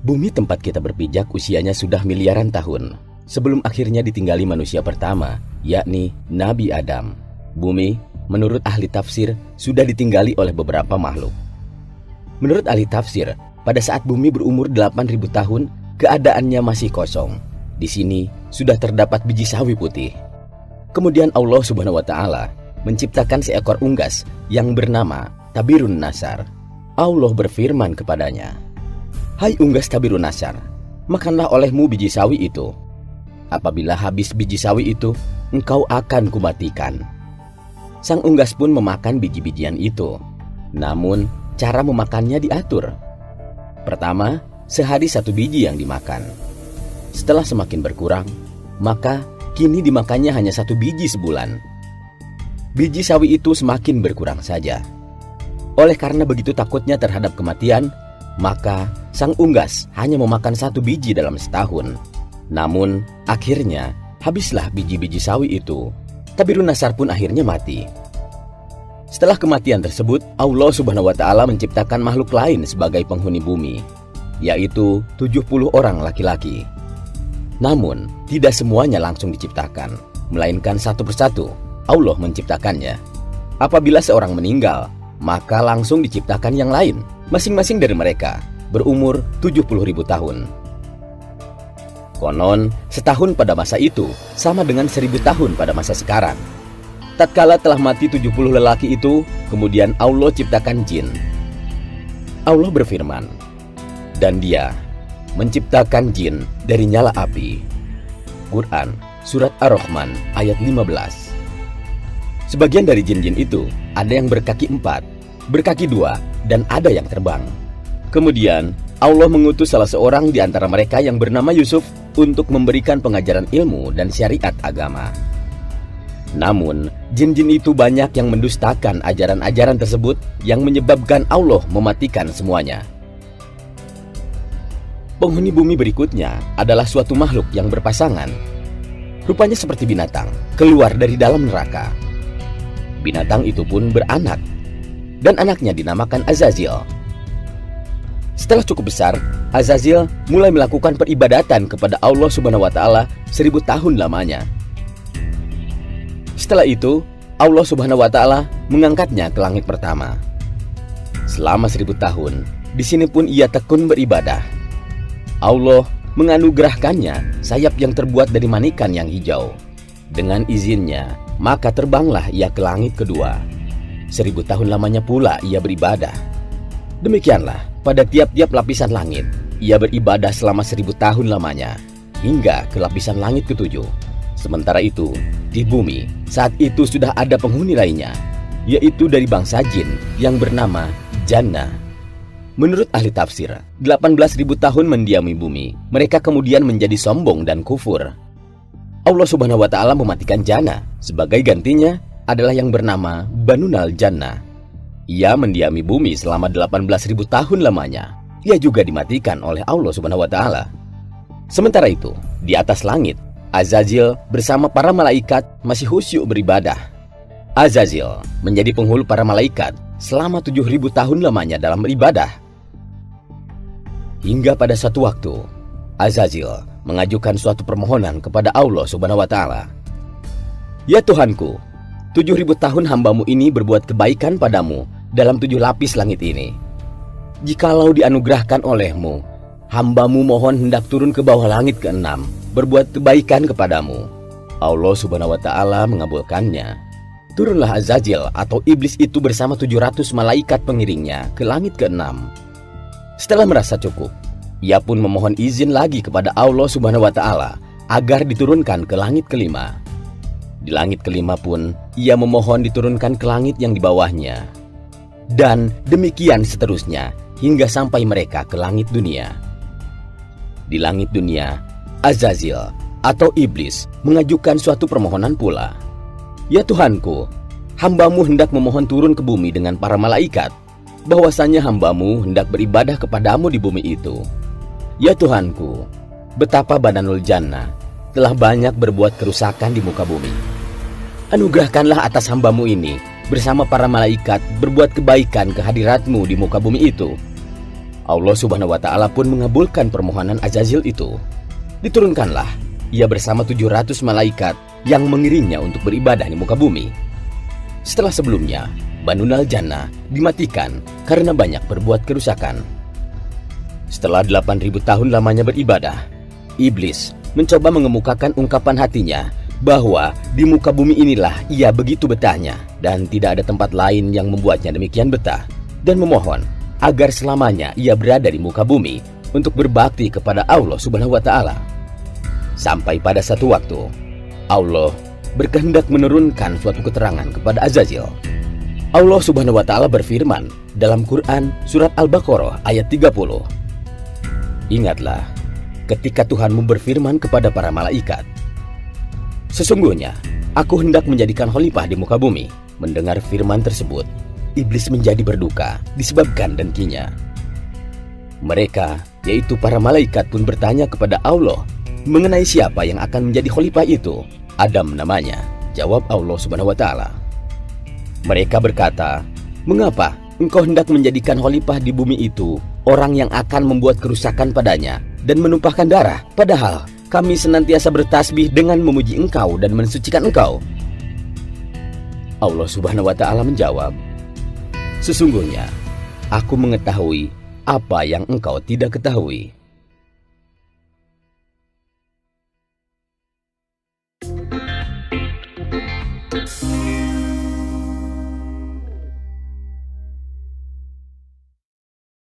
Bumi tempat kita berpijak usianya sudah miliaran tahun sebelum akhirnya ditinggali manusia pertama, yakni Nabi Adam. Bumi, menurut ahli tafsir, sudah ditinggali oleh beberapa makhluk. Menurut ahli tafsir, pada saat bumi berumur 8.000 tahun, keadaannya masih kosong. Di sini sudah terdapat biji sawi putih. Kemudian Allah Subhanahu wa Ta'ala menciptakan seekor unggas yang bernama Tabirun Nasar. Allah berfirman kepadanya, "Hai unggas Tabirun Nasar, makanlah olehmu biji sawi itu. Apabila habis biji sawi itu, engkau akan kumatikan." Sang unggas pun memakan biji-bijian itu. Namun, cara memakannya diatur. Pertama, sehari 1 biji yang dimakan. Setelah semakin berkurang, maka kini dimakannya hanya 1 biji sebulan. Biji sawi itu semakin berkurang saja. Oleh karena begitu takutnya terhadap kematian, maka sang unggas hanya memakan 1 biji dalam setahun. Namun, akhirnya habislah biji-biji sawi itu. Tabirun Nasar pun akhirnya mati. Setelah kematian tersebut, Allah Subhanahu wa Ta'ala menciptakan makhluk lain sebagai penghuni bumi, yaitu 70 orang laki-laki. Namun, tidak semuanya langsung diciptakan, melainkan satu persatu Allah menciptakannya. Apabila seorang meninggal, maka langsung diciptakan yang lain. Masing-masing dari mereka berumur 70.000 tahun. Konon, setahun pada masa itu sama dengan 1000 tahun pada masa sekarang. Tatkala telah mati 70 lelaki itu, kemudian Allah ciptakan jin. Allah berfirman, "Dan Dia menciptakan jin dari nyala api." Quran Surat Ar-Rahman ayat 15. Sebagian dari jin-jin itu ada yang berkaki 4, berkaki 2, dan ada yang terbang. Kemudian Allah mengutus salah seorang di antara mereka yang bernama Yusuf untuk memberikan pengajaran ilmu dan syariat agama. Namun, jin-jin itu banyak yang mendustakan ajaran-ajaran tersebut yang menyebabkan Allah mematikan semuanya. Penghuni bumi berikutnya adalah suatu makhluk yang berpasangan. Rupanya seperti binatang, keluar dari dalam neraka. Binatang itu pun beranak, dan anaknya dinamakan Azazil. Setelah cukup besar, Azazil mulai melakukan peribadatan kepada Allah Subhanahu wa Ta'ala 1000 tahun lamanya. Setelah itu, Allah Subhanahu wa Ta'ala mengangkatnya ke langit pertama. Selama 1000 tahun, di sini pun ia tekun beribadah. Allah menganugerahkannya sayap yang terbuat dari manikan yang hijau. Dengan izinnya, maka terbanglah ia ke langit kedua. 1000 tahun lamanya pula ia beribadah. Demikianlah, pada tiap-tiap lapisan langit, ia beribadah selama 1000 tahun lamanya, hingga ke lapisan langit ketujuh. Sementara itu, di bumi, saat itu sudah ada penghuni lainnya, yaitu dari bangsa jin yang bernama Jannah. Menurut ahli tafsir, 18.000 tahun mendiami bumi, mereka kemudian menjadi sombong dan kufur. Allah Subhanahu wa Ta'ala mematikan Jannah. Sebagai gantinya adalah yang bernama Banunal Jannah. Ia mendiami bumi selama 18.000 tahun lamanya. Ia juga dimatikan oleh Allah Subhanahu wa Ta'ala. Sementara itu, di atas langit, Azazil bersama para malaikat masih khusyuk beribadah. Azazil menjadi penghulu para malaikat selama 7.000 tahun lamanya dalam beribadah. Hingga pada suatu waktu, Azazil mengajukan suatu permohonan kepada Allah Subhanahu wa Ta'ala. "Ya Tuhanku, 7.000 tahun hambamu ini berbuat kebaikan padamu dalam 7 lapis langit ini. Jikalau dianugerahkan olehmu, hambamu mohon hendak turun ke bawah langit ke-6, berbuat kebaikan kepadamu." Allah Subhanahu wa Ta'ala mengabulkannya. Turunlah Azazil atau iblis itu bersama 700 malaikat pengiringnya ke langit ke-6. Setelah merasa cukup, ia pun memohon izin lagi kepada Allah Subhanahu wa Ta'ala agar diturunkan ke langit ke-5. Di langit ke-5 pun ia memohon diturunkan ke langit yang di bawahnya. Dan demikian seterusnya hingga sampai mereka ke langit dunia. Di langit dunia, Azazil atau iblis mengajukan suatu permohonan pula. "Ya Tuhanku, hambamu hendak memohon turun ke bumi dengan para malaikat, bahwasanya hambamu hendak beribadah kepadamu di bumi itu. Ya Tuhanku, betapa Banunal Jannah telah banyak berbuat kerusakan di muka bumi. Anugerahkanlah atas hambamu ini bersama para malaikat berbuat kebaikan ke hadiratmu di muka bumi itu." Allah Subhanahu wa Ta'ala pun mengabulkan permohonan Azazil itu. Diturunkanlah ia bersama 700 malaikat yang mengiringnya untuk beribadah di muka bumi. Setelah sebelumnya Banunal Jannah dimatikan karena banyak berbuat kerusakan. Setelah 8.000 tahun lamanya beribadah, iblis mencoba mengemukakan ungkapan hatinya bahwa di muka bumi inilah ia begitu betahnya dan tidak ada tempat lain yang membuatnya demikian betah, dan memohon agar selamanya ia berada di muka bumi untuk berbakti kepada Allah Subhanahu wa Ta'ala. Sampai pada satu waktu Allah berkehendak menurunkan suatu keterangan kepada Azazil. Allah Subhanahu wa Ta'ala berfirman dalam Quran surat Al-Baqarah ayat 30. Ingatlah ketika Tuhanmu berfirman kepada para malaikat, sesungguhnya aku hendak menjadikan khalifah di muka bumi. Mendengar firman tersebut, iblis menjadi berduka disebabkan dengkinya. Mereka, yaitu para malaikat, pun bertanya kepada Allah mengenai siapa yang akan menjadi khalifah itu. Adam namanya, jawab Allah Subhanahu wa Ta'ala. Mereka berkata, mengapa engkau hendak menjadikan khalifah di bumi itu orang yang akan membuat kerusakan padanya dan menumpahkan darah, padahal kami senantiasa bertasbih dengan memuji engkau dan mensucikan engkau? Allah Subhanahu wa Ta'ala menjawab, sesungguhnya aku mengetahui apa yang engkau tidak ketahui.